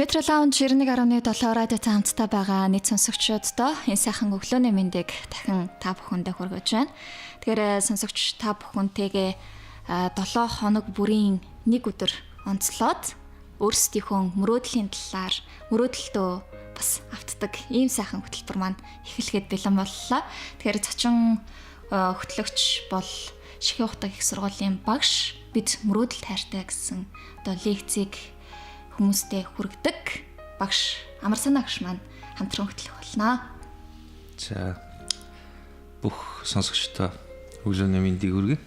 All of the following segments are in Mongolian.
Metro Lounge 91.7 радиотой хамтдаа байгаа нийт сонсогчдоо энэ сайхан өглөөний мэндийг дахин та бүхэндээ хүргэж байна. Тэгэхээр сонсогч та бүхэнтэйгээ 7 хоног бүрийн нэг өдөр онцлоод өөрсдийнхөө мөрөөдлийн талаар мөрөөдөлтөө бас автдаг ийм сайхан хөтөлбөр маань эхлэхэд бэлэн боллоо. Тэгэхээр цочин хөтлөгч бол Шихийн ухдаг их сургуулийн багш бид мөрөөдөл тайртай гэсэн одоо лекцийг хүмүүстэй хүргэдэг багш Амар санаа агш маань хамтран хөтлөх болно. За бүх сонсогчдоо өглөөний мэндийг хүргэе.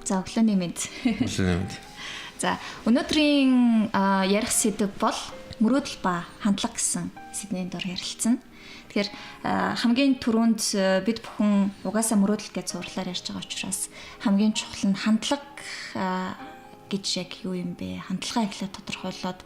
За өглөөний мэнд. Өглөөний мэнд. За өнөөдрийн ярих сэдэв бол мөрөөдөл ба хандлага гэсэн сэдвийн дор ярилцсан. Тэгэхээр хамгийн түрүүнд бид бүхэн угаасаа мөрөөдөл гэж зурлаар ярьж байгаа учраас хамгийн чухал нь хандлага гэж яг юу юм бэ? Хандлагаа эхлээд тодорхойлоод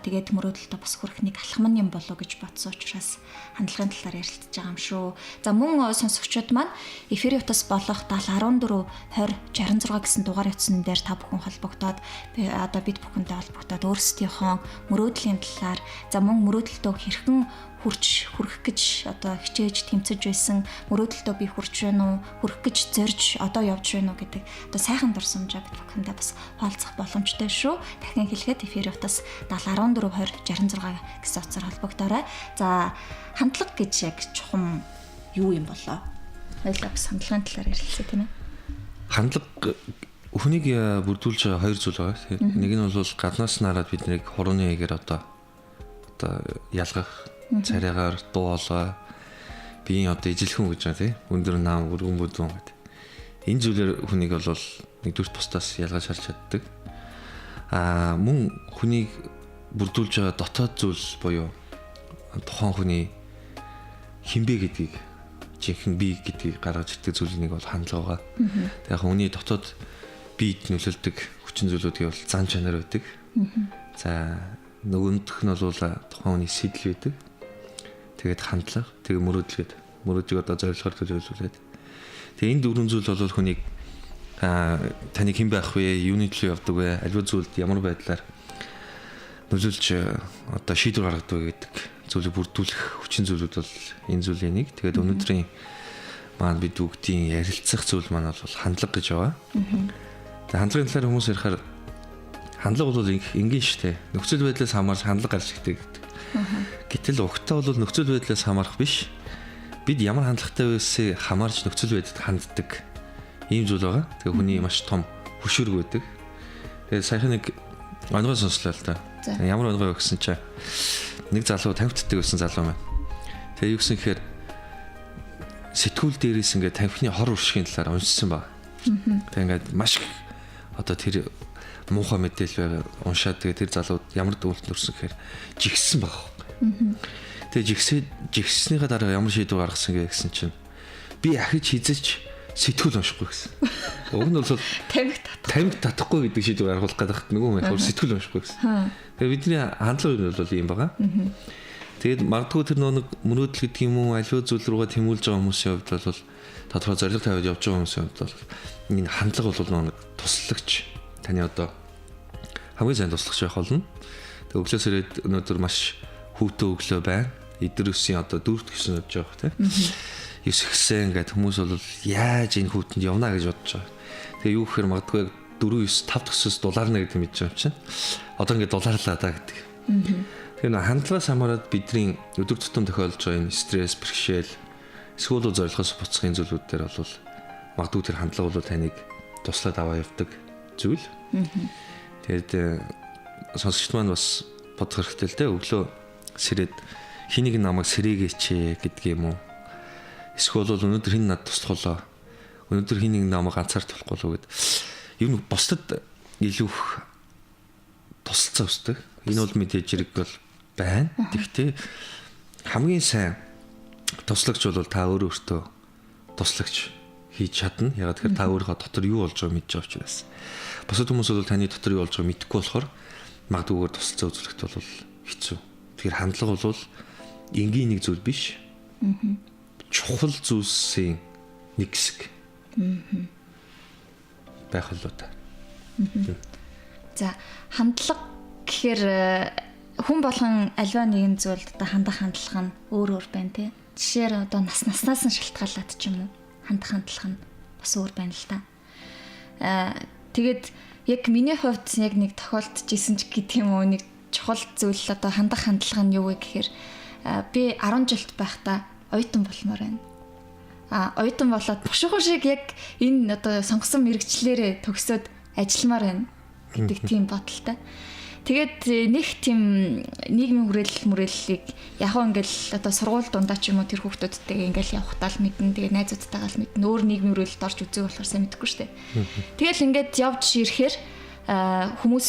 тэгээд мөрөөдөлтөд бас хүрэх нэг алхам юм болоо гэж бодсон учраас хандлагын талаар ярилцж байгаа юм шүү. За мөн сонсогчдод маань эфирийн утас болох 70 14 20 66 гэсэн дугаар утсан дээр та бүхэн холбогдоод одоо бид бүхэнтэй холбогдоод өөрсдийнхөө мөрөөдлийн талаар за мөн мөрөөдөлтөө хэрхэн хүрэх гэж одоо хичээж тэмцэж байсан мөрөөдөлтөө би хүрч байна уу хүрэх гэж зорж одоо явж байна уу гэдэг одоо сайхан дурсамжаа бид бүхэндээ бас хаалцах боломжтой шүү. Дахин хэлэхэд эфир утас 14 20 66 гэсэн утсаар холбогдоорой. За хандлага гэж яг чухам юу юм болоо? Хоёулаа бас хандлагын талаар ярилцъя тийм ээ. Хандлага хүнийг бүрдүүлж байгаа хоёр зүйл байгаа. Нэг нь бол гаднаас нараад биднийг хурууны ягаар одоо ялгах царайгаар дуулаа биеийн одоо ижилхэн гэж байна тийм өндөр наам өргөн бүдүүн гэдэг. Энэ зүйлээр хүнийг бол нэгдүгээр бусдаас ялгаж харж чаддаг. Мөн хүнийг бүрдүүлж байгаа дотоод зүйл буюу тухайн хүний хинбэ гэдгийг жинхэнэ бие гэдгийг гаргаж ирдэг зүйлийг бол хандлага байгаа. Тэгэхээр хүний дотоод биед нөлөөлдөг хүчин зүйлүүдийг бол зан чанар байдаг. За нөгөөх нь бол тухайн хүний сэтэл байдаг. Тэгээд хандлага, тэгээд мөрөөдөлд одоо зорилгоор төлөвлүүлээд. Тэгээд энэ дөрвөн зүйл бол хүнийг таны хэн байх вэ? Юуны төлөө явдаг вэ? Аливаа зүйлд ямар байдлаар нөлөөлж одоо шийдвэр гаргадаг вэ гэдэг зүйлийг бүрдүүлэх хүчин зүйлүүд бол энэ зүйлийн нэг. Тэгээд өнөөдрийн маань бид бүгдийн ярилцах зүйл маань бол хандлага гэж байгаа. Тэгээд хандлагын талаар хүмүүс ярихаар хандлага бол энгийн шүү дээ. Нөхцөл байдлаас хамаарч хандлага гарч ирдэг гэдэг. Гэтэл угтаа бол нөхцөл байдлаас хамаарах биш. Бид ямар хандлагатай байсээ хамаарч нөхцөл байдлыг ханддаг ийм зүйл байгаа. Тэгээ хүний маш том хөшөөрөг байдаг. Тэгээ саяхан нэг онгой сонслоо л да. Ямар онгой вэ гэсэн чинь нэг залуу тамхитдаг байсан залуу маань. Тэгээ юу гэсэн гэхээр сэтгүүл дээрээс ингээд тамхины хор уршигын талаар уншсан баг. Тэгээ ингээд маш одоо тэр муухай мэдээлэл уншаад тэгээ тэр залууд ямар дүүлт нөрсөн гэхээр жигссэн баг. Тэгээ жигснийхаа дараа ямар шийдвэр гаргасан гэсэн чинь би ахиж хизэж сэтгүүл уншихгүй гэсэн. Уг нь бол тамхи татахгүй гэдэг шийдвэр гаргуулах гэдэг нөгөө юм сэтгүүл уншихгүй гэсэн. Тэгээ бидний хандлага бол ийм байгаа. Тэгээд магадгүй тэр нэг мөрөөдөл гэдэг юм уу аливаа зүйл рүүгээ тэмүүлж байгаа хүмүүсийн хувьд бол тодорхой зорилго тавиад явж байгаа хүмүүсийн хувьд бол энэ хандлага бол нэг туслагч таны одоо хамгийн сайн туслагч байх болно. Тэг өглөөс ирээд өнөөдөр маш хүүтэн өглөө байна. Эдэр өсийн одоо 4-р гишүүн явж байгаа тийм. 9 гисэн ингээд хүмүүс бол яаж энэ хүүтэнд явна гэж бодож байгаа. Тэгээ юу гэхээр магадгүй 4-9 5 төсөөс дулаарна гэдэг мэдэж байгаа юм чинь. Одоо ингээд дулаарлаа да гэдэг. Тэгээ нөө хандлагаас хамаарат бидний өдөр тутам тохиолдож байгаа энэ стресс, бэрхшээл, эсвэл зорилгоос буцахын зүйлүүд дээр бол магадгүй тэр хандлага бол таныг туслаад аваа явдаг зүйл. Тэгээд сонсогчд маань бас бодох хэрэгтэй л дээ. Өглөө сэрээд хэнийг намайг сэрээгээч гэдэг юм уу? Эсвэл өнөөдөр хин над туслах болоо. Өнөөдөр хэнийг намайг ганцаар тулахгүй болоо гэд. Юу нэг бусдад илүү тусалцаа өсдөг. Энэ бол мэдээж хэрэг бол байна. Тэгвэл хамгийн сайн туслагч бол та өөртөө туслагч хийж чадна. Ягаад гэхээр та өөрийнхөө дотор юу болж байгааг мэдж байгаа учраас. Бусад хүмүүс бол таны дотор юу болж байгааг мэдэхгүй болохоор магадгүйгээр тусалцаа үзүүлэхэд бол хэцүү. Тэгэхээр хандлага бол энгийн нэг зүйл биш. Чухал зүйлсийн нэг хэсэг. байх болоо та. За хандлага гэхээр хүн болгон альва нэгэн зүйлд одоо хандах хандлага нь өөр байна тий. Жишээр одоо наснаас нь шалтгаалаад ч юм уу хандах хандлага нь бас өөр байна л да. Тэгээд яг миний хувьд яг нэг тохиолдож исэн ч гэдэг юм уу нэг чухал зүйл одоо хандах хандлага нь юу вэ гэхээр би 10 жилд байхдаа оюутан болмоор байна. Оюутан болоод бушуухан шиг яг энэ одоо сонгосон мэрэгчлэрээ төгсөөд ажилламаар байна гэдэг тийм бодолтой. Тэгээд нэг тийм нийгмийн хүрээллийг яг ингээл одоо сургууль дундаа ч юм уу тэр хүүхдүүдтэйгээ ингээл явахтаа л мэднэ. Тэгээд найзуудтайгаа л мэднэ. Өөр нийгмийн хүрээлэлд орж үзег болохоор сайн мэдэхгүй шүү дээ. Тэгэл ингээд явж ирэхээр хүмүүс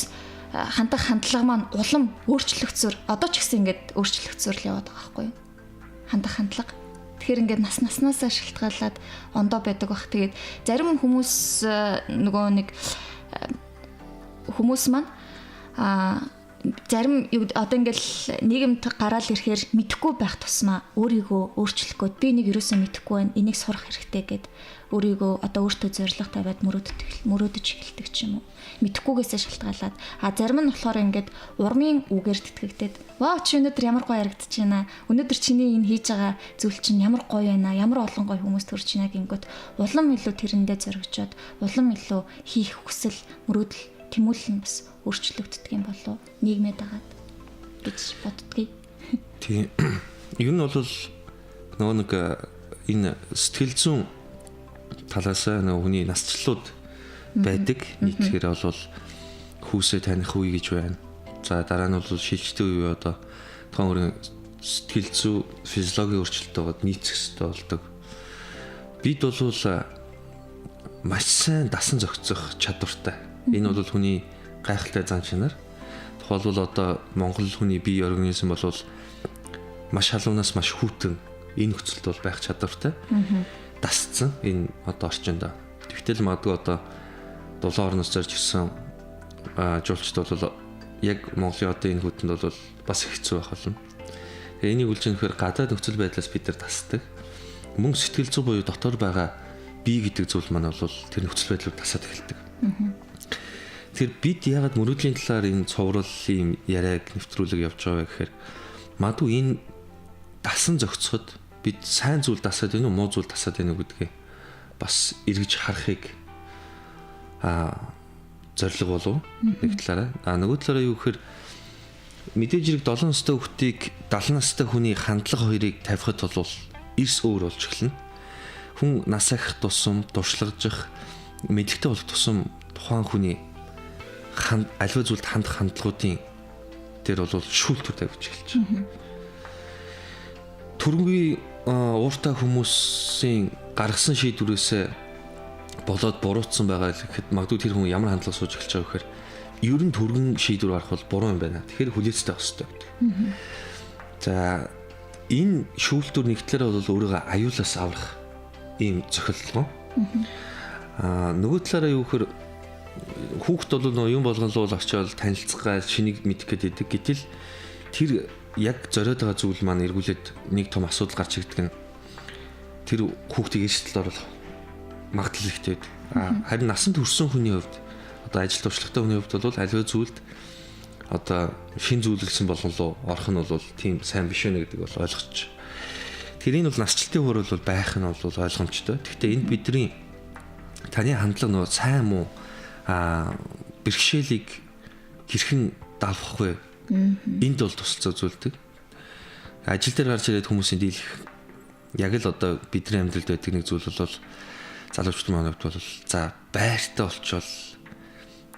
хандах хандлага маань улам өөрчлөгцөөр одоо ч гэсэн ингээд өөрчлөгцөөр л яваад байгаа байхгүй юу? Хандах хандлага. Тэгэхээр ингээд наснаасаа шалтгаалаад ондоо байдаг бах. Тэгээд зарим хүмүүс нөгөө нэг хүмүүс маань зарим одоо ингээл нийгэмд гараал ирэхээр мэдхгүй байх тусмаа өөрийгөө өөрчлөх гээд би нэг юусоо мэдхгүй байна. Энийг сурах хэрэгтэй гэд өөрийгөө одоо өөртөө зориг тавиад мөрөөдөж эхэлдэг ч юм уу. Мэдхгүйгээсээ шалтгаалаад зарим нь болохоор ингээд урмын үгээр тэтгэгдээд вау чи өнөөдөр ямар гоё харагдаж байна. Өнөөдөр чиний энэ хийж байгаа зүйл чинь ямар гоё байна. Ямар олон гоё хүмүүс төрж байна гингөт улам илүү тэрэндээ зоригчоод улам илүү хийх хүсэл мөрөөдөл тэмүүлэл нь бас өөрчлөгддөг юм болов нийгмэд дагаад гэж боддгийг. Тийм. Ер нь бол нөгөө нэг энэ сэтгэл зүйн талаас нөгөө хүний насчлууд байдаг. Нийтлэхээр бол хүүсээ таних үе гэж байна. За дараа нь бол шилждэг үе одоо тухайн өөрийн сэтгэл зүй физиологийн өөрчлөлтөд нийцэх хэрэгтэй болдог. Бид бол маш сайн дасан зохицох чадвартай. Энэ бол хүний гайхалтай зан чанар. Тухайлбал одоо Монгол хүний бие организм бол маш халуунаас маш хүйтэн энэ нөхцөлд бол байх чадвартай. Дасцсан энэ одоо орчинд. Тэгтэл магадгүй одоо дулаан орноос зорж ирсэн жуулчд бол яг Монголын одоо энэ хүтэнд бол бас хэцүү байх болно. Тэгээ энийг үлж нөхөр гадаад нөхцөл байдлаас бид нар тасдаг. Мөн сэтгэл зүй буюу дотор байгаа бие гэдэг зүйл маань бол тэр нөхцөл байдлыг тасаад эхэлдэг. Тэр бид ягаад мөрөөдлийн талаар энэ цовруулын яриаг нэвтрүүлэг явж байгаа гэхээр магадгүй энэ дасан зохицоход бид сайн зүйл дасаад байна уу муу зүйл дасаад байна уу гэдгээ бас эргэж харахыг зориг болов нэг талаараа нөгөө талаараа юу гэхээр мэдээж хэрэг 7 настай хүүхдийг 70 настай хүний хандлага хоёрыг тавихад бол эрс өөр болж эхэлнэ. Хүн нас ахих тусам дуршлагжих мэдлэгтэй болох тусам тухайн хүний аливаа зүйлд хандах хандлагуудын дээр бол шүүлтүр тавьж эхэлж байна. Түрэнгүй ууртай хүмүүсийн гаргасан шийдвэрээсээ болоод буруутсан байгаа гэхэд магадгүй тэр хүн ямар хандлага сууж эхэлж байгаа гэхээр ер нь түргэн шийдвэр гарах бол буруу юм байна. Тэгэхээр хүлээцтэй байх хэрэгтэй гэдэг. За энэ шүүлтүр нэг талаараа бол өөрийгөө аюулаас аврах ийм зохиоллоо. Нөгөө талаараа юу гэхээр хүүхд бол нөө юм болгонлуул очиод танилцах гал шинийг мэдэх гэдэг. Гэтэл тэр яг зориод байгаа зүйл маань эргүүлээд нэг том асуудал гарч ирдэг нь тэр хүүхдийг эрсдэлд оруулах магадлал ихтэй байдаг. Харин насанд хүрсэн хүний хувьд одоо ажил туршлагатай хүний хувьд бол аливаа зүйлд одоо шин зүйлгсэн болгонлоо орох нь бол тийм сайн биш вэ гэдэг бол ойлгоч. Тэрийг бол насжилтын хуур бол байх нь бол ойлгомжтой. Гэхдээ энд бидний таны хандлага нөө сайн муу бэрхшээлийг хэрхэн давах вэ? Энд бол тусалцаа зүйлдэг. Ажил дээр гарч ирээд хүмүүсийн дийлэх яг л одоо бидний амьдралд байдаг нэг зүйл бол залуучууд маань хувьд бол за байртай болчвол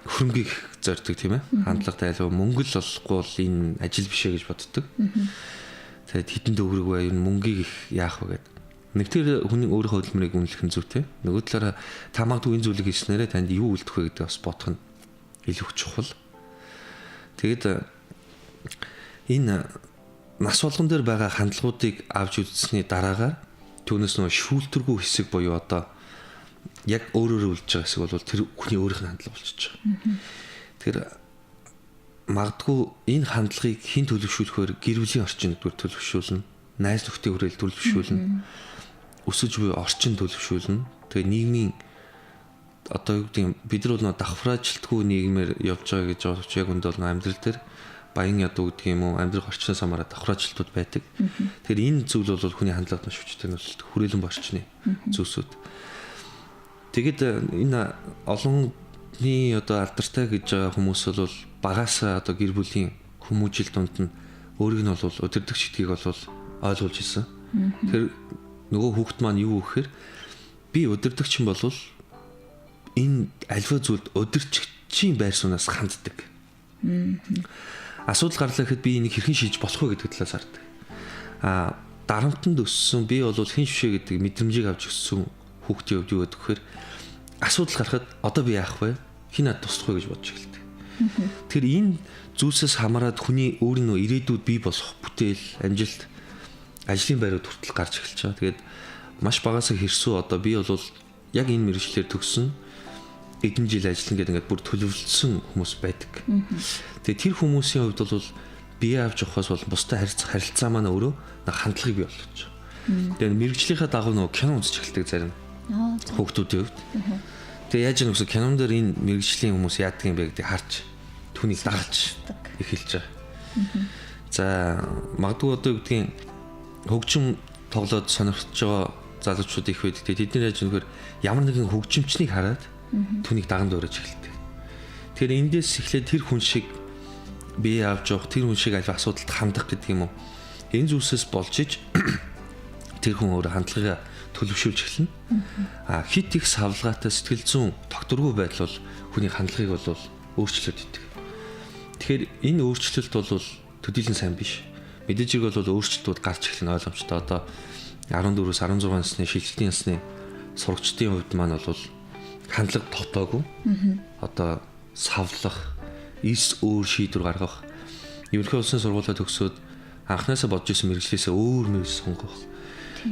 хөрөнгөийг зорддог тийм ээ. Хандлагатай айлуу мөнгө л олохгүй бол энэ ажил бишээ гэж боддог. Тэгээд хитэн дөгрөг бай энэ мөнгийг их яах вэ гэдэг. Нэг тэр хүний өөрийнхөө хөдөлмөрийг үнэлэх нь зүйтэй. Нөгөө талаараа та магадгүй энэ зүйлийг хийснээрээ танд юу үлдэх вэ гэдэг бас бодох нь илүү чухал. Тэгэд энэ нас болгон дээр байгаа хандлагуудыг авч үзсний дараагаар түүнээс нөө шүүлтэргүй хэсэг буюу одоо яг өөрөөр үлдэж байгаа хэсэг бол тэр хүний өөрийнх нь хандлага болчихж байгаа. Тэр магадгүй энэ хандлагыг хэн төлөвшүүлэхээр гэр бүлийн орчин нэгдүгээр төлөвшүүлнэ, найз нөхдийн хүрээлэл төлөвшүүлнэ, өсөж буй орчин төлөвшүүлнэ. Тэгээ нийгмийн одоо юу гэдэг бид нар бол нөө давхраажилтгүй нийгмээр явж байгаа гэж бодож яг үнд бол амьдрал дээр баян ядуу гэдэг юм уу амьдрах орчноос хамаараа давхраажилтууд байдаг. Тэгэхээр энэ зүйл бол хүний хандлагад маш хүчтэй нөлөөлдөг хүрээлэн борчны зүйлсүүд. Тэгэд энэ олонний одоо алдартай гэж байгаа хүмүүс бол багаасаа одоо гэр бүлийн хүмүүжил дунд нь өөрийг нь бол өдөрдөх шитгийг бол ойлгуулж ирсэн. Тэгэхээр нөгөө хүүхэд маань юу гэхээр би өдөрдөгч юм бол энэ альва зүйлд өдөрчгийн байр сууриас ханддаг. Асуудал гарлаа гэхэд би энийг хэрхэн шийдэж болох вэ гэдэг талаас хардаг. Дарамтанд өссөн би бол хэн швшээ гэдэг мэдрэмжийг авч өссөн хүүхдийн хувьд юу гэдэг вэхээр асуудал гарахад одоо би яах вэ? Хин над туслах вэ гэж бодож эхэлдэг. Тэгэхээр энэ зүйлсээс хамаарат хүний өөрийн нөө ирээдүйд бий болох бүтээл, амжилт, ажлын байрууд хүртэл гарч эхэлж байгаа. Тэгээд маш багасаа хэрсүү одоо би бол яг энэ мэргэжлэр төгсөн эдэн жил ажиллана гэдэг ингээд бүр төлөвлөсөн хүмүүс байдаг. Тэгээд тэр хүмүүсийн хувьд бол бие авч явахаас бол бусдад харилцаа маань өөрөө хандлагыг бий болгож байгаа. Тэгээд мэргэжлийнхаа дагуу нөгөө кино үзэж эхэлдэг зарим хүүхдүүдийн хувьд. Тэгээд яаж юм бэ? Кинон дээр энэ мэргэжлийн хүмүүс яадаг юм бэ гэдгийг харж түүнийг дагаж эхэлж байгаа. За магадгүй одоо гэдгийг хөгжим тоглоод сонирхож байгаа залуучууд их байдаг. Тэд нар яаж нөхөр ямар нэгэн хөгжимчнийг хараад түүнийг даган дуурайж эхэлдэг. Тэгэхээр эндээс эхлээд тэр хүн шиг бие авч явах, тэр хүн шиг аль асуудалд хандах гэдэг юм уу. Энэ зүйлсээс болж иж тэр хүн өөрө хандлагаа төлөвшүүлж эхэлнэ. Хит их савлгаатай сэтгэл зүйн тогтворгүй байдал бол хүний хандлагыг бол өөрчлөөд идэг. Тэгэхээр энэ өөрчлөлт бол төдийлөн сайн биш. Мэдээж хэрэг бол өөрчлөлтүүд гарч эхлэх ойлгомжтой. Одоо 14-өөс 16 насны шилжилтийн ясны сурагчдын хувьд маань бол хандлага тогтоогүй. Одоо савлах, эс өөр шийдвэр гаргах. Ерөнхий улсын сургуулиуд төгсөөд анхнаасаа бодож исэн мэргэжлээсээ өөр мэргэжил сонгох.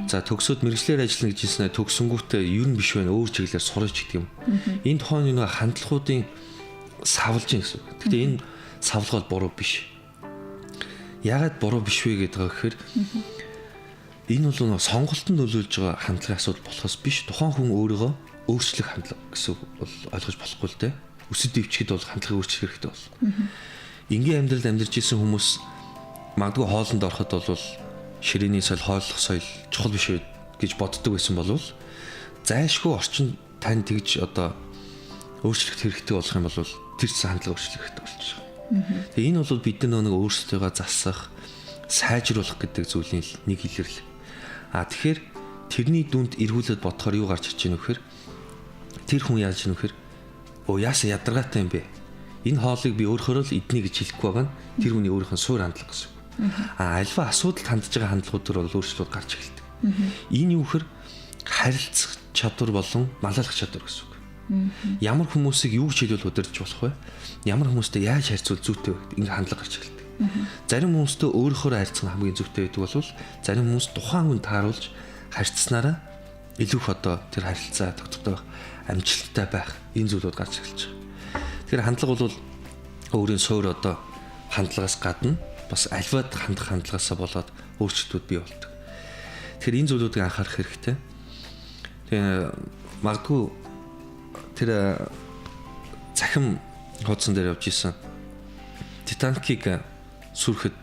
За төгсөөд мэргэжлэр ажиллана гэж хэлснээр төгсөнгүүтээ юу нь биш байна өөр чиглэлээр сурч гэдэг юм. Энэ тухайн нэг хандлагуудын савлж гэсэн. Гэхдээ энэ савлгал буруу биш. Яагаад буруу биш вэ гэдэг байгаа гэхээр энэ бол нэг сонголтод нөлөөлж байгаа хандлагын асуудал болохоос биш. Тухайн хүн өөрийгөө өөрчлөх хандлага гэсэн бол ойлгож болохгүй л дээ. Өсөд дэвчгэд бол хандлагыг өөрчлөх хэрэгтэй бол. Энгийн амьдралд амьдарч исэн хүмүүс магадгүй хоолнд ороход бол ширээний соёл, хойлох соёл чухал биш үү гэж боддог байсан болов зайлшгүй орчин тань тэгж одоо өөрчлөх хэрэгтэй болох юм бол тэр зэн хандлага өөрчлөх хэрэгтэй болж байгаа. Тэгээ энэ бол бид нар нэг өөрсдөө засах, сайжруулах гэдэг зүйлийн нэг илэрл. Тэгэхээр тэрний дүнд эргүүлээд бодохоор юу гарч ирж байна вэ гэхээр тэр хүн яаж юм гэхээр яасан ядаргаатай юм бэ? Энэ хоолыг би өөрөөр л иднэ гэж хэлэхгүй байгаа нь тэр хүний өөрийнх нь суур хандлага гэсэн. Альва асуудалд хандж байгаа хандлагууд төр бол өөрчлөлт гарч эхэлдэг. Энэ юу гэхээр харилцах чадвар болон маллах чадвар гэсэн үг. Ямар хүмүүсийг юу ч хэлбэл удирдах болох вэ? Ямар хүмүүстэй яаж харьцуул зүйтэй вэ? Ингээ хандлага гарч эхэлдэг. Зарим хүмүүстэй өөрөөр харьцах нь хамгийн зүйтэй байдаг болвол зарим хүмүүс тухайн хүн тааруулж харьцснараа илүү их одоо тэр харилцаа тогтдог амжилттай байх энэ зүйлүүд гарч эхэлж байгаа. Тэгэхээр хандлага бол өөрийн суур одоо хандлагаас гадна бас альваад хандах хандлагаасаа болоод өөрчлөлтүүд бий болдог. Тэгэхээр энэ зүйлүүдийг анхаарах хэрэгтэй. Тэгээ магадгүй тэр захим хуудсан дээр явж исэн Титаникийг сүрхэд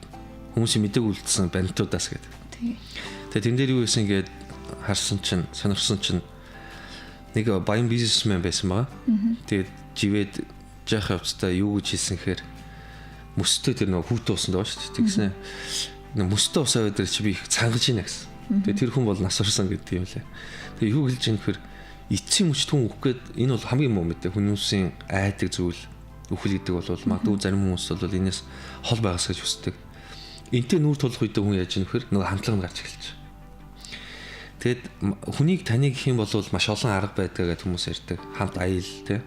хүмүүсийн мэдээг үлдсэн банитуудаас гэдэг. Тэгээ тэн дээр юу гэсэн гээд харсан чинь сонирхсан чинь нэг баян бизнесмен байсан байгаа. Тэгээд живээд жаах явцдаа юу гэж хэлсэн гэхээр мөстэй тэр нэг хүүтэ усан даа шүү дээ. Тэгсэн нэг мөстэй усаа өдөр чи би их цангаж ийнэ гэсэн. Тэгээ тэр хүн бол нас орсон гэдэг юм лээ. Тэгээ юу хэлж ийм гэхээр эцсийн мөч түн үх гээд энэ бол хамгийн муу мэдээ хүмүүсийн айдаг зүйл үхэл гэдэг бол магадгүй зарим хүмүүс бол энэс хол байгаас гэж хүсдэг. Энтэй нүүр тулах үед хүн яаж ийм гэхээр нэг хандлага нь гарч эхэлж. Тэгэд хүнийг таныг гэх юм бол маш олон арга байдаг гэж хүмүүс ярьдаг. Хамт аял те.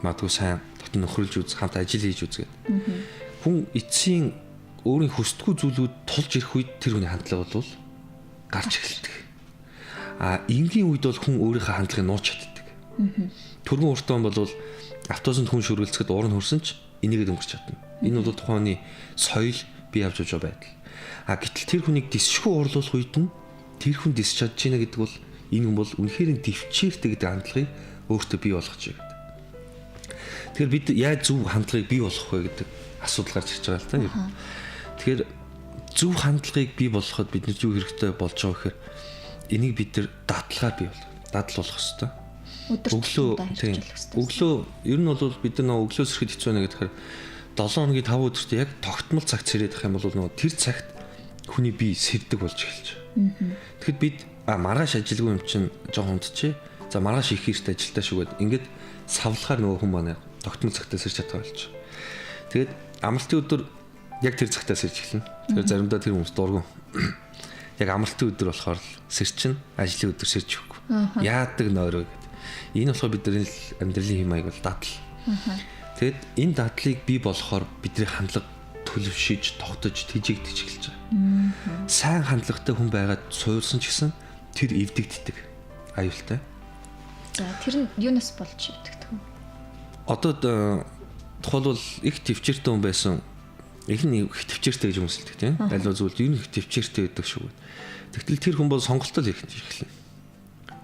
Магадгүй сайн дотн нөхрөлж үз, хамт ажил хийж үз гэдэг. Хүн эцсийн өөрийн хүсдэггүй зүйлүүд тулж ирэх үед тэр хүний хандлага бол гарч эхэлдэг. Энгийн үед бол хүн өөрийнхөө хандлагыг нууж чаддаг. Төргөн уртан бол автобусанд хүн шүргэлцэхэд уурн хөрсөн ч энийгээ өнгөрч чадна. Энэ бол тухайн соёл бий авч байгаа байдал. Гэтэл тэр хүнийг дисшгүй уурлуулах үед нь тэр хүн дисч чадж байна гэдэг бол энэ хүн бол үнэхээр дэвчээртэй гэдэг хандлагыг өөртөө бий болгочих гэдэг. Тэгэхээр бид яаж зөв хандлагыг бий болгох вэ гэдэг асуудал гарч ирж байгаа л та. Тэгэхээр зөв хандлагыг бий болгоход бид нар юу хэрэгтэй болж байгаа гэхээр энийг бид нар дадлагаар бий дадал болгох хэрэгтэй. Өглөө ер нь бол бид нар өглөөс ирэхэд хэцүү байна гэхээр 7 хоногийн 5 өдөрт яг тогтмол цагт сэрээд ах юм бол нөгөө тэр цагт хүний бие сэрдэг болж эхэлж байгаа. Тэгэхэд бид маргааш ажилгүй юм чинь жоохон унтчихъя. За маргааш их хэрэг ажилдаа шүгээд ингээд савлахаар нөгөө хүн маань тогтмол цагтаа сэрж чадгаа болж байгаа. Тэгээд амралтын өдөр яг тэр цагтаа сэрж эхэлнэ. Тэгэхээр заримдаа тэр хүмүүс дургу. Яг амралтын өдөр болохоор сэрчин, ажлын өдөр сэрж өгөхгүй. Яадаг нойроо гэдэг. Энэ болохоор бидний амьдралын хэм маяг бол дадал. Тэгэд энэ дадлыг бий болохоор бидний хандлага төлөвшөж, тогтож, тэжээгдэж эхэлж байгаа. Сайн хандлагатай хүн байгаад суурсан ч гэсэн тэр эвдэгддэг. Аюултай. За тэр нь юунаас болж эвдэгдэг вэ? Одоо тухайлбал их төвчээртэй хүн байсан. Их төвчээртэй гэж хүмүүс хэлдэг тийм. Аливаа зүйлд ер нь их төвчээртэй байдаг шүү. Тэгтэл тэр хүн бол сонголтол хийх гэж эхэлнэ.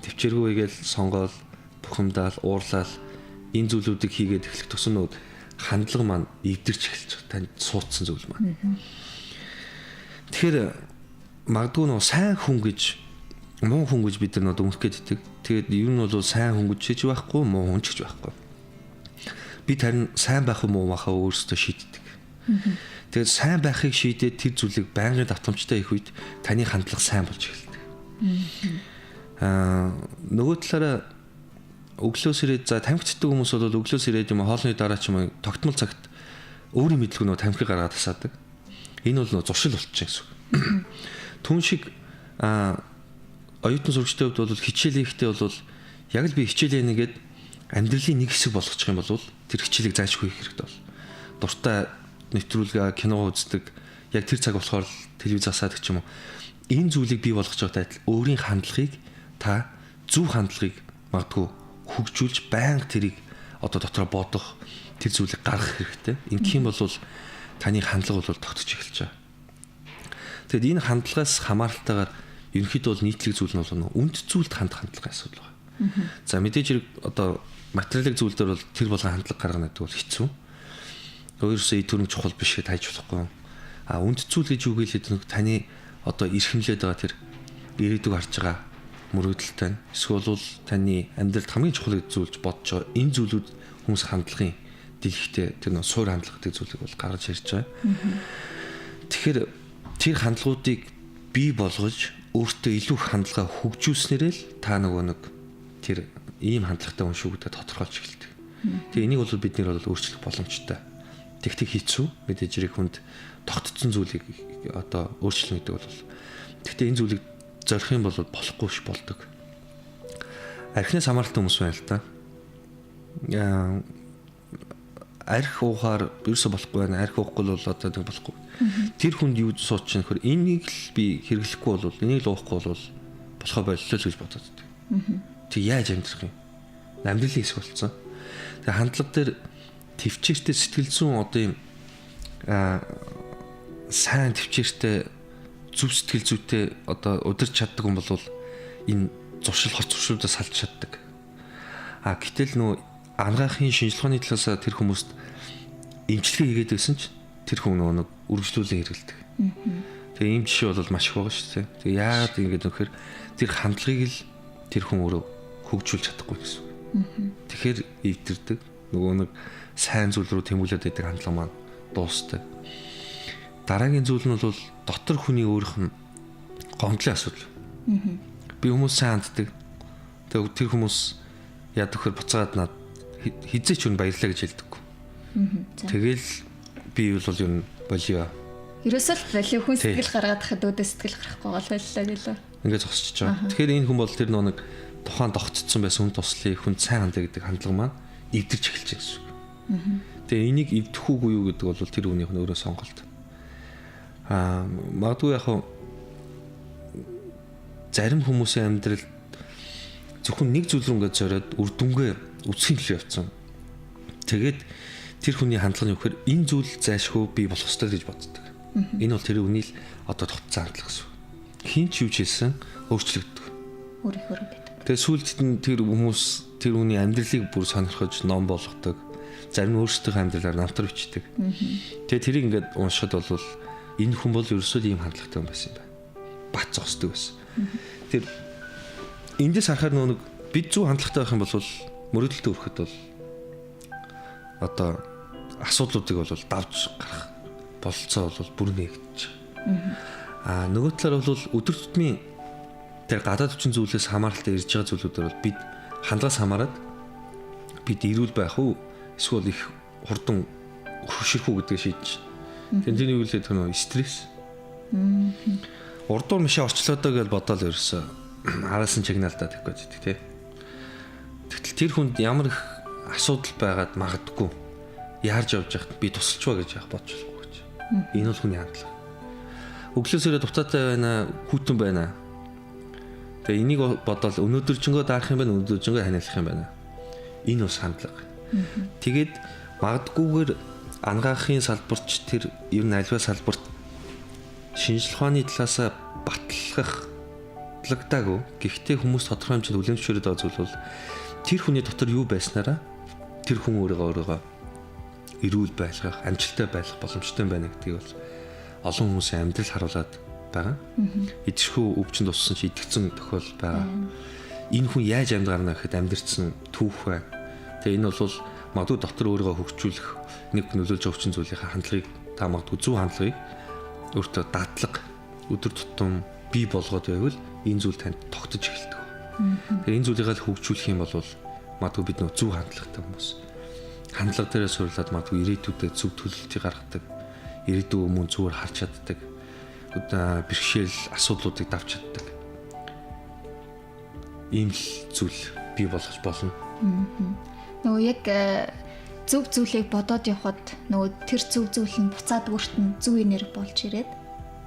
Төвчээргүй гээл сонгоол, бухимдаал, уурлал энэ зүйлүүдийг хийгээд эхлэх тусам хандлага маань эвдэрч эхэлж байгаа. Танд суудсан зүйл маань. Тэгэхээр магадгүй нөө сайн хүн гэж муу хүн гэж бид нар өмөх гэдэг. Тэгээд ер нь бол сайн хүн гэж хийж байхгүй, муу хүн ч гэж байхгүй. Бид харин сайн байх уу муу байхаа өөрсдөө шийддэг. Тэгээд сайн байхыг шийдээд тэр зүйлийг байнгын давтамжтай хийх үед таны хандлага сайн болж эхэлдэг. Нөгөө талаараа өглөөс ирээд за тамхицдаг хүмүүс бол өглөөс ирээд юм хоолны дараа ч юм тогтмол цагт өөрийн мэдлэг нөө тамхиг гаргаад тасаадаг. Энэ бол нөө зуршил болчих гэсэн үг. Түн шиг оюутан сурагчтай хувьд бол хичээл хийхдээ бол яг л би хичээлээ нэгээд амьдралын нэг хэсэг болгочих юм бол тэр хичээлийг заашгүй хийх хэрэгтэй бол. Дуртай нэвтрүүлгээ, кино үздэг, яг тэр цаг болохоор телевиз асаадаг ч юм уу. Энэ зүйлийг бий болгож байгаа тал өөрийн хандлагыг та зөв хандлагыг магадгүй хөгжүүлж байнга тэрийг одоо дотроо бодох тэр зүйлийг гаргах хэрэгтэй. Ингэх юм бол таны хандлага бол тогтож эхэлж байгаа. Тэгэд энэ хандлагаас хамааралтайгаар ерөнхийдөө бол нийтлэг зүйл нь бол үнд зүйлд хандлагын асуудал байна. За мэдээж хэрэг одоо материалын зүйл дээр бол тэр болгон хандлага гаргана гэдэг бол хэцүү. Өөрөөсөө төрөм чухал биш гэж хайж болохгүй. Үнд зүйл гэж юу гэлээд таны одоо эрхэмлээд байгаа тэр ирээдүг харж байгаа мөрөөдөлтэй эсвэл таны амьдралд хамгийн чухал зүйлж бодож байгаа энэ зүйлүүд хүмүүс хандлагын дэлгэхтэй тэр нөө суур хандлага гэдэг зүйлийг бол гаргаж ирж байгаа. Тэгэхээр тэр хандлагуудыг бий болгож өөртөө илүү их хандлага хөгжүүлснээр л та нэг тэр ийм хандлагатай хүн шүү гэдэг тодорхойлж эхэлдэг. Тэгээ энийг бол бид нэр бол өөрчлөх боломжтой. Тэгтээ хийцүү мэдээж хэрэг хүнд тогтцсон зүйлийг одоо өөрчлөн гэдэг бол тэгтээ энэ зүйлийг зорих юм бол болохгүй ш болдог. Архинаас хамааралтай хүмүүс байна л та. Арх уухаар ерөөсө болохгүй байна. Арх уухгүй бол одоо нэг болохгүй. Тэр хүнд юу сууч чинь нөхөр энийг л би хэрэглэхгүй бол энийг л уухгүй бол болохоо боллоо л гэж бодоод байдаг. Тэг яаж амьдрах юм? Амьдралын хэсэг болцсон. Тэг хандлага дээр төвчээртэй сэтгэл зүйн одоо юм сайн төвчээртэй зүв сэтгэл зүйтэй одоо удирч чаддаг хүн бол энэ зуршил хоц зуршилдаа салж чаддаг. Гэтэл нөө ангаахын шинжилгээний талаас тэр хүмүүст эмчилгээ хийгээд байсан ч тэр хүн нэг үргэлжлүүлэн хэрэгэлдэг. Тэгээ ийм жишээ бол маш их байгаа шүү дээ. Тэгээ яагаад ингэж нөхөр тэр хандлагыг л тэр хүн өөрөө хөгжүүлж чадахгүй гэсэн үг. Тэгэхээр эвдэрдэг. Нөгөө нэг сайн зүйл рүү тэмүүлээд байдаг хандлага маань дуусдаг. Дараагийн зүйл нь бол дотор хүний өөрийнх нь гомдлын асуудал. Би хүмүүс сайн ханддаг. Тэгээ тэр хүмүүс яад өгөхөр буцаад над хизээч үн баярлаа гэж хэлдэггүй. Тэгэл би бол ер нь болио. Ерөөсөө л болио хүн сэтгэл гаргаад хахад өөдөө сэтгэл гарахгүй гол байлаа гэлээ. Ингээд зогсчихж байгаа. Тэгэхээр энэ хүн бол тэр нэг тухайн тогтцсон байсан хүн туслыг хүн сайн ханддаг гэдэг хандлага маань эвдэрч эхэлж байгаа гэсэн үг. Тэгээ энийг эвдэх үгүй юу гэдэг бол тэр хүнийх нь өөрөө сонголт. Магадгүй яг зарим хүмүүсийн амьдрал зөвхөн нэг зүйл рүү ингээд зориод үр дүнгээ үсгийн төлөө явцсан. Тэгээд тэр хүний хандлага нь юу гэхээр энэ зүйл зайлшгүй бий болох ёстой гэж боддог. Энэ бол тэр үний л одоо тогтцсон хандлага гэсэн. Хин ч юу ч хэлсэн өөрчлөгддөг. Өөрийнхөө гэдэг. Тэгээ сүүлд нь тэр хүмүүс тэр хүний амьдралыг бүр сонирхож ном болгодог. Зарим нь өөрсдөө амьдралаар намтар бичдэг. Тэгээ тэрийг ингээд уншихад бол энэ хүн бол ерөөсөө ийм хандлагатай хүн байсан юм байна. Бат зогсдог байсан. Тэр эндээс харахаар нэг бид зөв хандлагатай байх юм бол мөрөөдөлтөд хүрэхэд бол одоо асуудлуудыг бол давж гарах бололцоо бол бүр нэгдэж. Нөгөө талаар бол өдөр тутмын тэр гадаад хүчин зүйлээс хамааралтай ирж байгаа зүйлүүдээр бол бид хандлагаас хамаарат бид эрүүл байх уу эсвэл их хурдан хөшрөх үү гэдгийг шийдэж. Тэндний юу лээ тэр стресс. Урдуур мишээ орчлоодоо гэж бодоод ерөөсөө араас нь чигнаалтаа тэгэх гээд тий. Тэгтэл тэр хүнд ямар их асуудал байгаад магадгүй яарж явж байхад би тусалч ба гэж яах бодож болохгүй гэж. Энэ бол хүний хандлага. Өглөөсөө дутаатай байна, хүүтэн байна. Тэгээ энийг бодоод өнөөдөржингөө даах юм байна, өнөөдөржингөө ханиалах юм байна. Энэ бас хандлага. Тэгээд магадгүйгээр ангаахын салбарч тэр ер нь альва салбарт шинжлэх ухааны талаас батлагдаагүй. Гэхдээ хүмүүс тодорхой хэмжээнд үлэмжшөөрөд байгаа зүйл бол тэр хүний дотор юу байснараа тэр хүн өөрийгөө эрүүл байлгах, амжилттай байх боломжтой байна гэдгийг бол олон хүмүүсийн амьдрал харуулад байгаа. Идэвхтэй өвчин туссан чи итгэцэн тохиол байгаа. Энэ хүн яаж амьдраарна гэхэд амьдрцсан түүх байна. Тэгээ энэ бол магадгүй дотор өөрийгөө хөгжүүлэх нэг нөлөөлж байгаа өвчин зүйлийн хандлагыг та магадгүй зөв хандлагыг өөртөө дадлаг өдөр тутам бий болгоод байвал энэ зүйл танд тогтож эхэлдэг. Тэгээ энэ зүйлийг л хөгжүүлэх юм бол магадгүй бид нөө зөв хандлагатай хүмүүс. Хандлага дээрээ сурлаад магадгүй ирээдүйдээ зөв төлөлтийг гаргадаг. Ирээдүйн өмнө зүгээр харж чаддаг. Бэрхшээл асуудлуудыг давж чаддаг. Ийм л зүйл бий болгож болно. Нөгөө яг зөв зүйлийг бодоод явхад нөгөө тэр зөв зүйл нь буцаад өөрт нь зөв энерги болж ирээд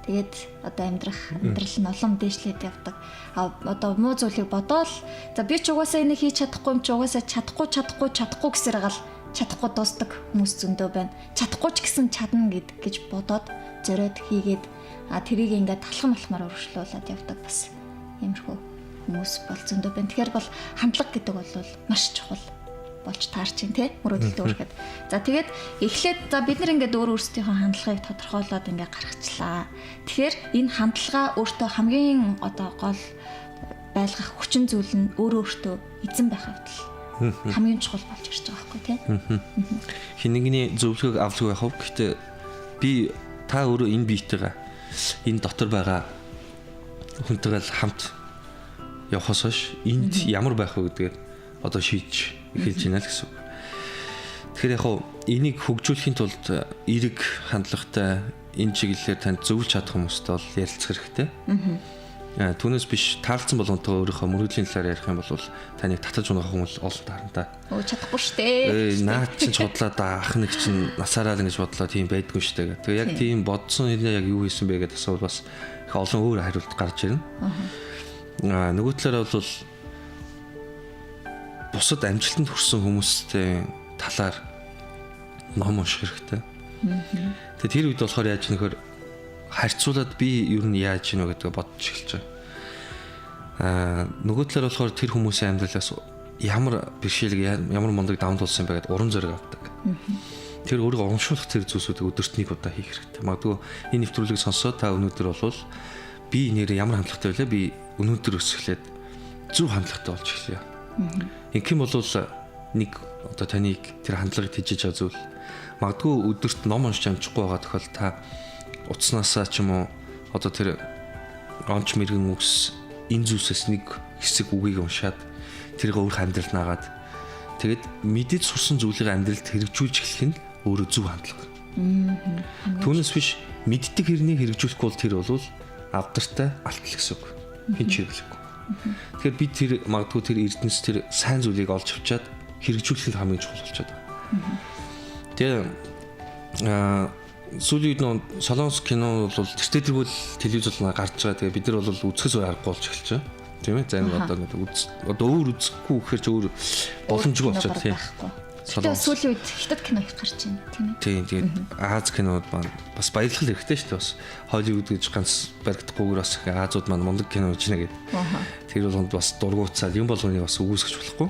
тэгээд одоо амьдрал нь улам дээшлээд явдаг. Одоо муу зүйлийг бодоол за би ч угаасаа энийг хийж чадахгүй юм чи угаасаа чадахгүй гэсээр гал чадахгүй дуустдаг хүмүүс зөндөө байна. Чадахгүй ч гэсэн чадна гэж бодоод зориод хийгээд тэрийг ингээд талхам өргөжлүүлээд явдаг бас иймэрхүү хүмүүс бол зөндөө байна. Тэгэхээр бол хандлага гэдэг бол маш чухал болж таарч байна тий мөрөөдөлтөд хүрэхэд. За тэгээд эхлээд за бид нар ингээд өөрсдийнхөө хандлагыг тодорхойлоод ингээд гаргачлаа. Тэгэхээр энэ хандлага өөртөө хамгийн одоо гол байлгах хүчин зүйл нь өөртөө эзэн байх явдал хамгийн чухал болж ирж байгаа байхгүй тий. Хинэгний зөвлөгөөг авдаг байх уу? Гэхдээ би та өөрөө энэ биетэйгээ энэ дотор байгаа хүнтэйгээ хамт явахаас хойш энд ямар байх вэ гэдгээр одоо шийдэж эхэлж байна л гэсэн үг. Тэгэхээр яг хоо энийг хөгжүүлэхийн тулд эерэг хандлагатай энэ чиглэлээр танд зөвлөж чадах хүмүүстэй бол ярилцах хэрэгтэй. Түүнээс биш таалцсан болгонтойгоо өөрийнхөө мөрөөдлийн талаар ярих юм бол таныг татаж унах хүмүүс олон таарна та. Чадахгүй штэ. Наад чинь чудлаад ах нэг чинь насаараа л ингэж бодлоо тийм байдгүй штэ гэх. Тэгээ яг тийм бодсон хэлээ яг юу хийсэн бэ гэдээ асуувал бас их олон өөр хариулт гарч ирнэ. Нөгөө талаараа бол бусад амжилтанд хүрсэн хүмүүстэй талаар ном унших хэрэгтэй. Тэгээ тэр үед болохоор яаж нөхөр харьцуулаад би ер нь яаж гинэ гэдгээ бодож эхэлж байгаа. Нөгөө талаар болохоор тэр хүмүүсийн амьдралаас ямар бэрхшээлэг ямар мундаг давнд болсон бэ гэдээ урам зориг авдаг. Тэр өөрийгөө урамшуулах тэр зүйлсүүдийг өдөрт нэг удаа хийх хэрэгтэй. Магадгүй энэ нэвтрүүлгийг сонсоод та өнөөдөр бол би нэрээ ямар хандлагатай байлаа би өнөөдөр өсөглээд зөв хандлагатай болж эхлэе. Ингэх юм бол нэг одоо таныг тэр хандлагыг тэжээж байгаа зүйл магадгүй өдөрт ном уншиж амжихгүй байгаа тохиол та утаснасаа ч юм уу одоо тэр онч мэрэгэн үгс энэ зүйлсээс нэг хэсэг үгийг уншаад тэрийг өөр амьдралд наагаад тэгээд мэдээд сурсан зүйлийг амьдралд хэрэгжүүлж эхлэх нь өөрөө зөв хандлага. Түүнээс биш мэддэг хэрнийг хэрэгжүүлэхгүй бол тэр бол авдартай алтал гэсэн үг. Хин ч хэрэглэхгүй. Тэгэхээр бид тэр магадгүй тэр эрдэнэс тэр сайн зүйлийг олж авчаад хэрэгжүүлэх нь хамгийн чухал болчиход байна. Тэгээ сүүлийн үед нөө солонгос кино бол тэр тэргүүл телевизээр гарч байгаа. Тэгээ бид нар бол үзэхээс өөр аргагүй болж эхэлж байгаа. Тийм ээ. За энэ одоо өөр үзэхгүй гэхээр ч өөр боломжгүй болчиход тийм. Тэгээд сүүлийн үед хятад кино их гарч байна тийм ээ. Тийм тэгээд Аз кинод маань бас баярлах хэрэгтэй шүү дээ бас. Холливуд гэж ганц баригдахгүйгээр бас Азууд маань мундаг кино хийж нэ гэдэг. Тэр бол бас дургуутсаад юм болгоныг бас үүсгэж болохгүй.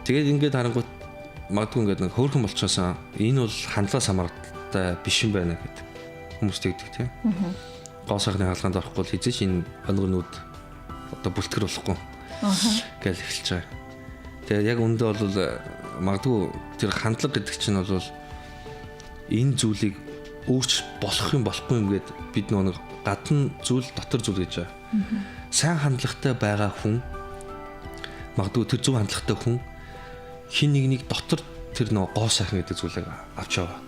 Тэгээд ингээд харангуут магадгүй ингээд нэг хөөрхөн болчихсон. Энэ бол хандлагаас хамааралтай биш юм байна гэдэг хүмүүс тэгдэг тийм. Гоо сайхны хаалганд орохгүй л хийж энэ өнгөнүүд одоо бүлтгэр болохгүй. Гэж эхэлж байгаа. Тэгээд яг үндэ бол магадгүй тэр хандлага гэдэг чинь бол энэ зүйлийг өөрч болох юм болохгүй юм гээд бид нэг гадна зүйл дотор зүйл гэж байгаа. Сайн хандлагатай байгаа хүн магадгүй тэр зөв хандлагатай хүн хин нэгнийг дотор тэр нөө гоо сайхан гэдэг зүйлийг авч яваа.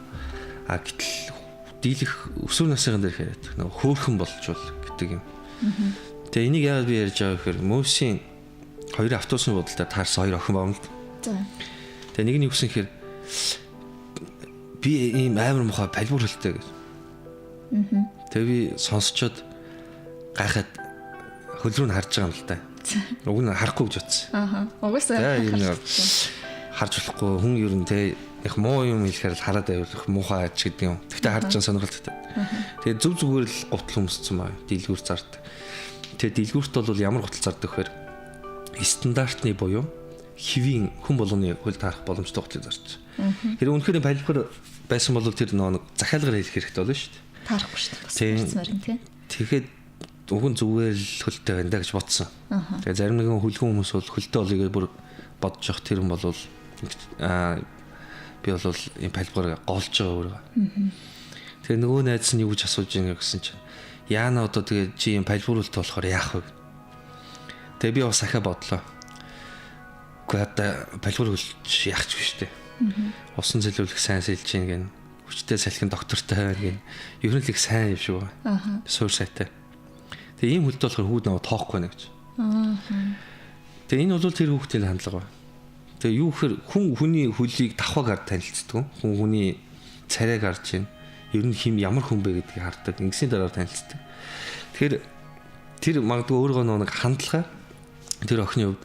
Гэтэл дийлэх өсвөр насны дээр хэрэг нөө хөөхөн болжвол гэдэг юм. Тэгээ энийг яагаад би ярьж байгаа гэхээр Мөсийн хоёр автобусны буудалтай таарсан хоёр охин байна л. Тэгээ нэг нь юу гэсэн хэрэг би ийм амар мохоо палбур хэлтэй гэж. Тэгээ би сонсчод гайхаад хөл рүү нь харж байгаа юм л та. Уг нь харахгүй гэж утсан. Угсаа харж болохгүй хүн ер нь те их муу юм хэлэхээр л хараад байвал муухай ч гэдэг юм. Тэгтээ харж байгаа сонирхолтой. Тэгээ зүг зүгээр л гутал өмссөн баа. Дийлгүүр зард. Тэгээ дийлгүүрт бол ямар гутал зардаг вэхээр стандартны буюу хэвийн хүн болгоны хөл таарах боломжтой гутлыг зарч. Тэр үнэхээр палбар байсан бол тэр нэг захиалгаар хэлэх хэрэгтэй болно шүү дээ. Таарахгүй шүү дээ. Тэгэхээр уг нь зүгээр л хөлтэй байна да гэж бодсон. Тэгээ зарим нэгэн хөлгөн хүмүүс бол хөлтэй болыг бүр бодож явах тэр юм бол би бол энэ палбарыг голж байгаа өөрөө. Тэгээ нөгөө найз нь юу гэж асууж байгаа гэсэн чинь яана одоо тэгээ чи энэ палбарулт болохоор яах вэ? Тэгээ би бас ахаа бодлоо. Гэхдээ палбар хөлж яах ч биш үү? Усан зэлүүлэх сайн сэлж гин гэн. Хүчтэй салхин доктортой байна гин. Ер нь л их сайн юм шиг байна. Суур сайтай. Тэгээ ийм хөлд болохоор хүүд наваа тоохгүй нэ гэж. Тэгээ энэ бол тэр хүүхдийн хандлага ба. Тэгээ юу гэхээр хүн хүний хөлийг давхаагаар танилцдаг. Хүн хүний царайг харж байна. Ер нь хим ямар хүн бэ гэдгийг хардаг. Ингэсний дараа танилцдаг. Тэгэхээр тэр магадгүй өөрөө нэг хандлага тэр охины хувьд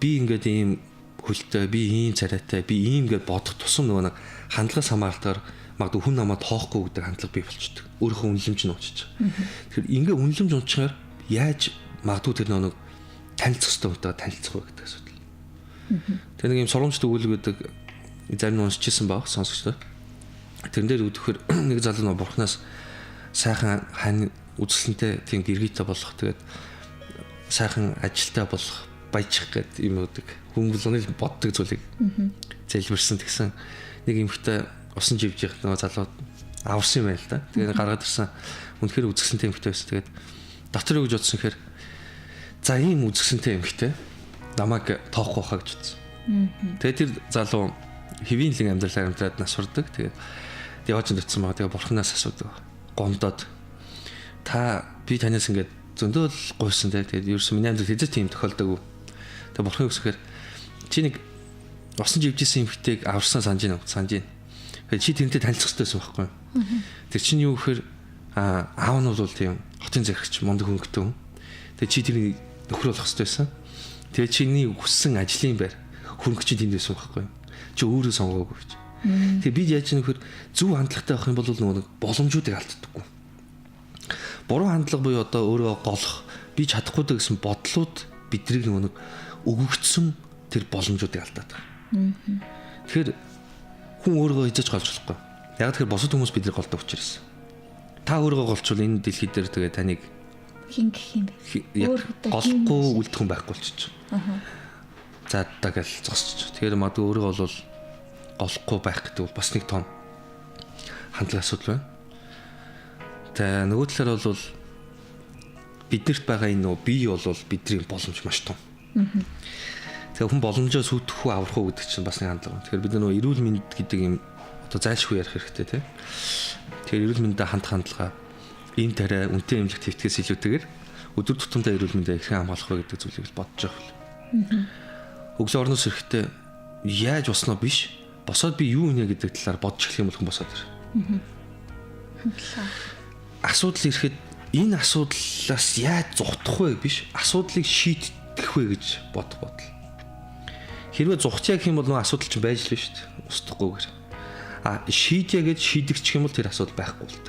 би ингээд ийм хөлтэй, би ийм царайтай, би ийм гэдээ бодох тусам нөгөө нэг хандлагаас хамаалтаар магадгүй хүн намайг тоохгүй гэдэг хандлага бий болчдөг. Өөрийнхөө үнэлэмж нь унчиж байгаа. Тэгэхээр ингээ үнэлэмж унчгаар яаж магадгүй тэр нэг танилцах хэрэгтэй хүнтэй танилцах вэ гэдэг асуудал. Тэр нэг юм сургамжт өгүүлэг гэдэг зарим нь уншижсэн баг сонсогчдоо. Тэрэн дээр өгдөхөр нэг залуу нөө бурхнаас сайхан хань үзэсгэлэнтэй тийм гэргийтэй болох тэгээд сайхан ажилтай болох баяжих гэдэг юм үүдэг. Хүмүүлгний боддог зүйлийг зэлбэрсэн тэгсэн нэг эмхтэй усан живж явах нөгөө залууд аварсан юм байл та. Тэгээд гаргаад ирсэн үнэхээр үзэсгэлэнтэй эмхтэй байсан. Тэгээд дотор юу гэж бодсон гэхээр за ийм үзэсгэлэнтэй эмхтэй намайг тоохгүй хаа гэж бодсон. Тэгээд тэр залуу хэвийн лин амьдралаар нас сурдаг. Тэгээд яваач дэвцсэн байгаа. Тэгээд бурхнаас асуудаг. Гомдоод та би танаас ингээд зөндөөл гуйсан тэгээд ерөөсөн миний амьдрал хэзээ тийм тохиолдоогүй. Тэгээд бурхан үсгээр чи нэг усан живжсэн эмхтэйг аварсан санаж байна. Тэгээд чи тэрнтэй танилцах хэрэгтэйсэн байхгүй юу? Тэр чинь юу гэхээр аав нь бол тийм хотын зэрэгч мундаг хөнгөтэй хүн. Тэгээд чи тэрний нөхөр болох хэрэгтэйсэн. Тэгээд чиний хүссэн ажлын байр хөнгө чи тэнд байсан байхгүй юу? Чи өөрөө сонгоогүй гэж. Тэгээд бид яаж нөхөр зөв хандлагатай байх юм бол нөгөө боломжуудыг алддаггүй. Буруу хандлага буюу одоо өөрөө голох би чадахгүй даа гэсэн бодлууд биднийг нөгөө өгөгдсөн тэр боломжуудыг алдаад байгаа. Тэгэхээр хүн өөрийгөө хийж голж болохгүй. Яг тэгэхээр босод хүмүүс биднийг голдог учраас. Та өөрийгөө голчвол энэ дэлхий дээр тэгээ таныг хин гэх юм бэ? Голохгүй үлдэх хүн байхгүй болчих. За дагаал зогсчих. Тэгэхээр магадгүй өөрийгөө бол голохгүй байх гэдэг бол бас нэг том хандлага асуудал байна. Тэгээ нөгөө талаар бол биднэрт байгаа энэ нөө бие бол бидний боломж маш том. Тэгээ хүн боломжоо сүйтгэх үү аврах уу гэдэг чинь бас нэг хандлага. Тэгэхээр бид нөө эрүүл мэнд гэдэг юм одоо зайлшгүй ярих хэрэгтэй тий. Тэгэхээр эрүүл мэндэд хандах хандлага ийм тариа үнэтэй эмнэлэг твитгэс илүүтэйгээр өдөр тутамдаа эрүүл мэндээ хэрхэн хамгаалах вэ гэдэг зүйлийг л бодож байгаа. Өглөө орноос ирэхдээ яаж уснаа биш босоод би юуийнэ гэдэг талаар бодож эхлэх юм бол босоод ир. Асуудал ирэхэд энэ асуудлаас яаж зогтох вэ биш асуудлыг шийдэх вэ гэж бодох бодол. Хэрвээ зугтаа гэх юм бол нөгөө асуудал чинь байж л шүү дээ. Устдахгүйгээр. Шийдье гэж шийдэгчих юм бол тэр асуудал байхгүй болт.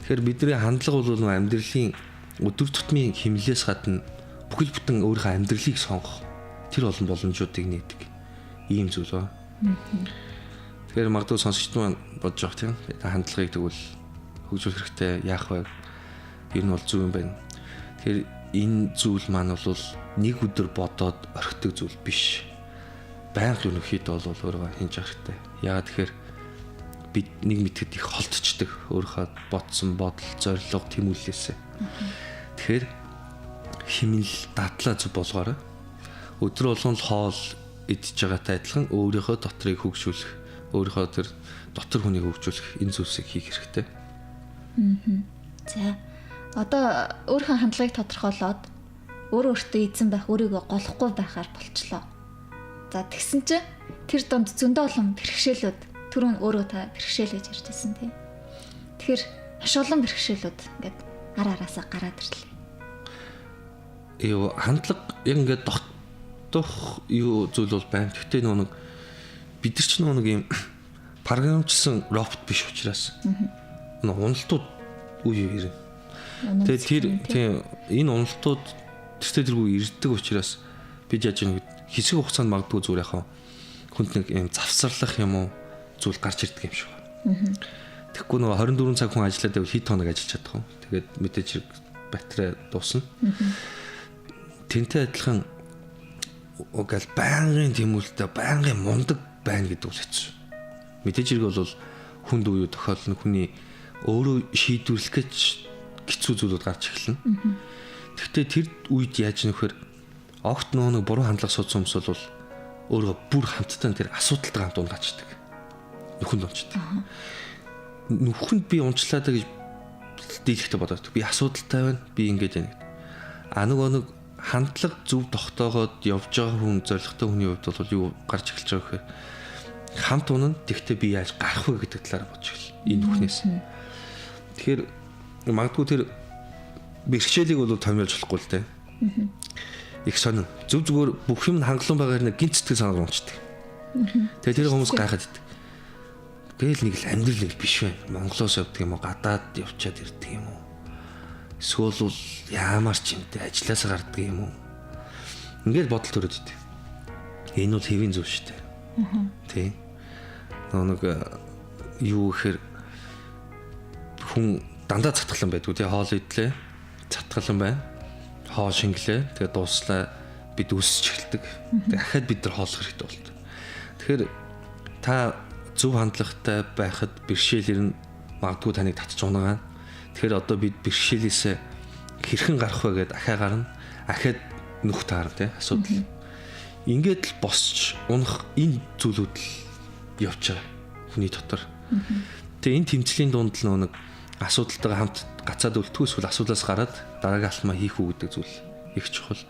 Тэгэхээр бидний хандлага бол нөгөө амьдралын өдөр тутмын хэмнэлээс гадна бүхэл бүтэн өөрийнхөө амьдралыг сонгох тэр олон боломжуудыг нээдэг ийм зүйл ба. Тэгэхээр магадгүй сонсогчд маань бодож байгаа тийм хандлагыг тэгвэл хөгжүүлэх хэрэгтэй яах вэ? Ер нь бол зөв юм байна. Тэгэхээр энэ зүйл маань бол нэг өдөр бодоод орхидог зүйл биш. Байнга ерөнхийдөө бол өөрөө хийж явах хэрэгтэй. Яагаад тэгэхээр бид нэг мэтгэд их холдчихдаг өөрийнхөө бодсон бодол, зорилго, тэмүүллээсээ. Тэгэхээр химэл дадлаа зүг болгоорой. Өдөр болгон хоол идж байгаатай адилхан өөрийнхөө дотрыг хөгжүүлэх, өөрийнхөө тэр дотор хүнийг хөгжүүлэх энэ зүйлсийг хийх хэрэгтэй. За. Одоо өөрийнхөө хандлагыг тодорхойлоод өөртөө эзэн байх, өөрийгөө голохгүй байхаар болчлоо. За тэгсэн чинь тэр донд зөндөө олон бэрхшээлүүд түрүүн өөрөө та бэрхшээл гэж ярьжсэн тийм. Тэгэхээр маш олон бэрхшээлүүд ингээд араасаа гараад ирлээ. Хандлага яг ингээд дотох зүйл бол байна. Гэхдээ нэг бид нар ч нэг юм програмчсан робот биш учраас уналтууд үе ирнэ. Тэгээд тэр тийм энэ уналтууд тэргүй ирдэг учраас бид яаж нэг хэсэг хугацаанд магадгүй зүгээр яхаа хүнд нэг юм завсарлах юм уу зүйл гарч ирдэг юм шиг байна. Тэгэхгүй нөгөө 24 цаг хүн ажиллаад байвал хэд хоног ажиллаж чадах вэ? Тэгээд мэдээж хэрэг батарей дуусна. Тэнтэй адилхан угаал байнгын тэмүүлэлтэй байнгын мундаг байна гэдэг үл хэцүү. Мэдээж хэрэг бол хүнд үеү тохиолно хүний өөрөө шийдвэрлэх гэж хэцүү зүйлүүд гарч эхэлнэ. Гэхдээ тэр үед яаж нөхөр огт нэг буруу хандлага суудсан хүмүүс бол өөрөө бүр хамтдаа тэр асуудалтай хамт унгачдаг. Нүхэнд унцдаг. Нүхэнд би унчлаа гэж дийлэхдээ бодоод би асуудалтай байна. Би ингэж байна. Нэг хандлага зөв тогтоогоод явж байгаа хүн зоригтой хүний хувьд бол юу гарч эхэлж байгаа гэхээр хамт унана. Тэгвэл би яаж гарах вэ гэдэг талаар бодож эхэл. Энэ нүхнээс. Тэгэхээр магадгүй тэр бэрхшээлийг бол томьёолж болохгүй л дээ. Их сонин. Зөв зүгээр бүх юм хангалуун байгаар нэг гинт сэтгэл санаа унцдаг. Тэгээ тэр хүмүүс гайхаад идэг. Гээл нэг л амьдрал нэг биш байна. Монголоос явдаг юм уу? Гадаад явчаад ирдэг юм уу? Эсвэл бол яамаар ч юмтэй ажилласаа гардаг юм уу? Ингээд бодол төрөд идэг. Энэ бол хэвийн зүйл шүү дээ. Тэ. Нэг юу гэхээр хүн дандаа цатгалан байдгүй тий хоол идлээ. Цатгалан байна. Хоол шингэлээ. Тэгээ дууслаа бид өсөж эхэлдэг. Тэгээ ахаад бид нар хооллох хэрэгтэй болдог. Тэгэхээр та зөв хандлагатай байхад бэрхшээлэр нь магадгүй таныг татж унагаана. Тэгэхээр одоо бид бэрхшээлээсээ хэрхэн гарах вэ гэдээ ахаа гарна. Ахаад нүх таарна тий асуудал. Ингээд л босч унах энэ зүйлүүд л явж байгаа хүний дотор. Тэгээ энэ тэмцлийн дунд л нэг асуудалтайгаа хамт гацаад үлдэхгүй эсвэл асуудлаас гараад дараагийн алхмаа хийх үү гэдэг зүйл их чухал.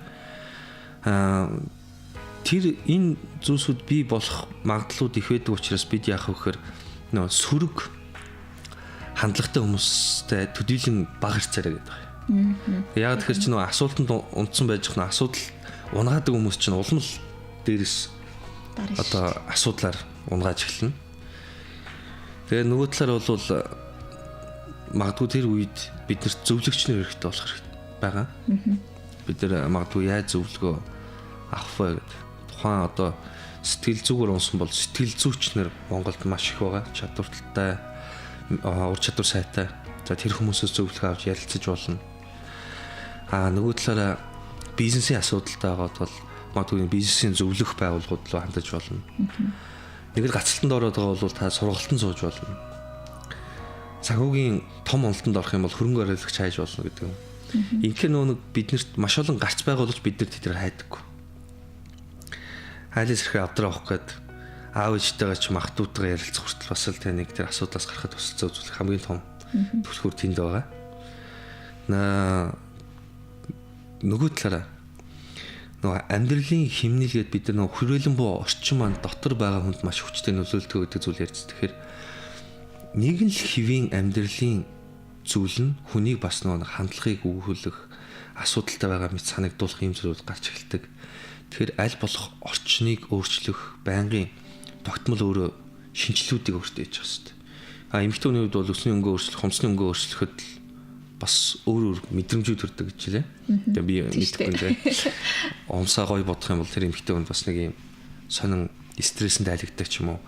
Тэр энэ зүйлсүүд бий болох магадлалууд их байдаг учраас бид яах вэ гэхээр нөө сөрөг хандлагатай хүмүүстэй төдийлөн баг хэрцээрэй гэдэг байна. Яг тэгэхээр чи нөө асуултанд унтсан байж хна асуудал унгаадаг хүмүүс чинь улам л дээрээс одоо асуудлаар унгааж эхэлнэ. Тэгээ нөгөө талаар бол магадгүй тэр үед биднэрт зөвлөгчнөр хэрэгтэй болох хэрэгтэй байгаа. Бид нар магадгүй яаж зөвлөгөө авах вэ гэдэг. Тухайн одоо сэтгэл зүгээр унсан бол сэтгэл зүйчнэр Монголд маш их байгаа. Чадвартай, ур чадвар сайтай. За тэр хүмүүсээс зөвлөгөө авч ярилцаж болно. Нөгөө талаараа бизнесийн асуудалтай байгаад бол магадгүй бизнесийн зөвлөх байгууллагууд руу хандаж болно. Нэг л гацалтанд ороод байгаа бол та сургалтанд сууж болно. Санхүүгийн том онолтонд орох юм бол хөрөнгө оруулагч хайж болно гэдэг юм. Инхээр нэг биднэрт маш олон гарц байгаа боловч бид нар тэдгээр хайдаггүй. Хайлс хэрэг авдраа авах гээд аав ээжтэйгээ ч махтуудаа ярилцах хүртэл бас л таныг тэр асуудлаас гарахад тусалцаа үзүүлэх хамгийн том түлхүүр тэнд байгаа. Нөгөө талаараа нөгөө амьдралын химнэлгээд бид нар нөгөө хүрээлэн буу орчин маань дотор байгаа хүнд маш хүчтэй нөлөөлдөг гэдэг зүйл ярьж. Тэгэхээр нэг л хэвийн амьдралын зүйл нь хүнийг бас нөгөө хандлагыг өгүүлэх асуудалтай байгаа мэт санагдуулах юм зүйлүүд гарч эхэлдэг. Тэгэхээр аль болох орчныг өөрчлөх, байнгын тогтмол өөрөө шинжилүүдийг өөртөө хийж байгаа хэрэгтэй. Эмэгтэй хүний хувьд бол өсний өнгөө өөрчлөх, хумсны өнгөө өөрчлөхөд бас өөр мэдрэмжүүд төрдөг гэж лээ. Тэгээ би мэдхгүй нэ. Умсаа гоё бодох юм бол тэр эмэгтэй хүнд бас нэг юм сонин стрессэнд айлгдаг ч юм уу.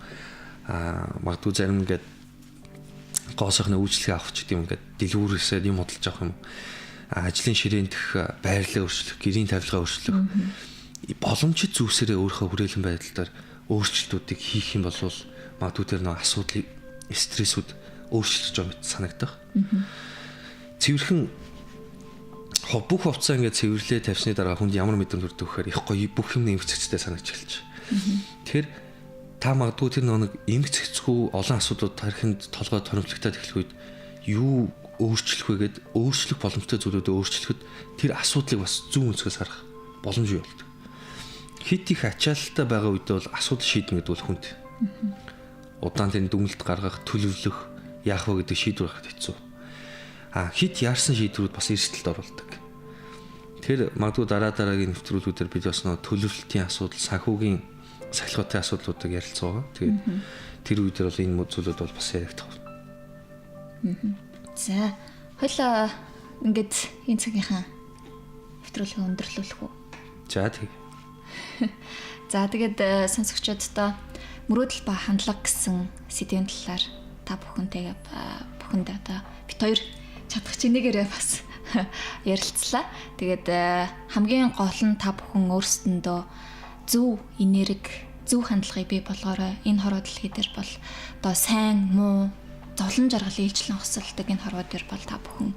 Магадгүй зарим ингээд гоосохны үйлчлэгээ авах ч гэдэг юм ингээд дэлгүүрээсээ юм худалж авах юм. Ажлын ширээнтэх, байрлалаа өөрчлөх, гэрийн тавилгаа өөрчлөх. Боломжит зүйлсээрээ өөрийнхөө хүрээлэн байдлаар өөрчлөлтүүдийг хийх юм бол магадгүй тэр нэг асуудлыг стрессүүд өөрчлөж байгаа мэт санагдах. Цэвэрхэн бүх хувцас ингээд цэвэрлээ тавьсны дараа хүнд ямар мэдрэмж төрдөг вэхээр их гоё бүх юм нэмэгцэцтэй санагдж эхэлж. Тэгэхээр та магадгүй тэр нэг эмгцэцгүй олон асуудлууд тархинд толгой торомжлогтаад эхлэх үед юу өөрчлөх вэ гэд өөрчлөх боломжтой зүйлүүдээ өөрчлөхөд тэр асуудлыг бас зүүн өнцгөөс харах боломжтой болдог. Хит их ачаалттай байгаа үедээ бол асуудал шийднэ гэдэг бол хүнд. Удаан тэр дүгнэлт гаргах, төлөвлөх, яах вэ гэдэг шийдвэр гаргахад хэцүү. Хит яарсан шийдвэрүүд бас эрсдэлд оруулдаг. Тэр магадгүй дараагийн нэвтрүүлгүүдээр бид бас нэг төлөвлөлтийн асуудал, санхүүгийн сахилгатын асуудлуудыг ярилцгаа. Тэгээд тэр үед бол энэ зүйлүүд бол бас яригдах. За, хоёлаа ингээд энэ цагийнхаа нэвтрүүлгийг өндөрлүүлэх үү? За тэг. За тэгээд сонсогчдоо мөрөөдөл ба хандлага гэсэн сэдвийн талаар та бүхэнд одоо бит хоёр чадах чинээгээрээ бас ярилцлаа. Тэгээд хамгийн гол нь та бүхэн өөрсдөндөө зөв энерги, зөв хандлагыг бий болгоорой. Энэ хорвоо дэлхий дээр бол одоо сайн, муу, зовлон жаргал ээлжлэн хосолдог энэ хорвоо дээр бол та бүхэн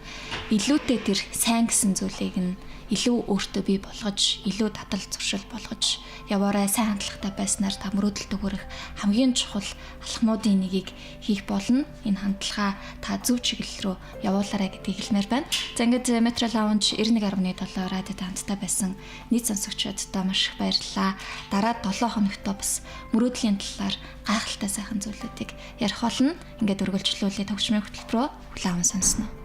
илүүтэй тэр сайн гэсэн зүйлийг нь илүү өөртөө бий болгож, илүү татал зуршил болгож яваарай. Сайн хандлагатай байснаар та мөрөөдөлд өгөх хамгийн чухал алхмуудын нэгийг хийх болно. Энэ хандлагаа та зөв чиглэл рүү явуулаарай гэдгийг хэлмээр байна. За ингээд Metro Lounge 91.7 радиод хамтдаа байсан нийт сонсогчдод маш их баярлалаа. Дараа 7 хоногт бас мөрөөдлийн талаар гайхалтай сайхан зүйлүүдийг ярих болно. Ингээд үргэлжлүүлээ төгсмийн хөтөлбөрөөр хүлээн аван сонсноо.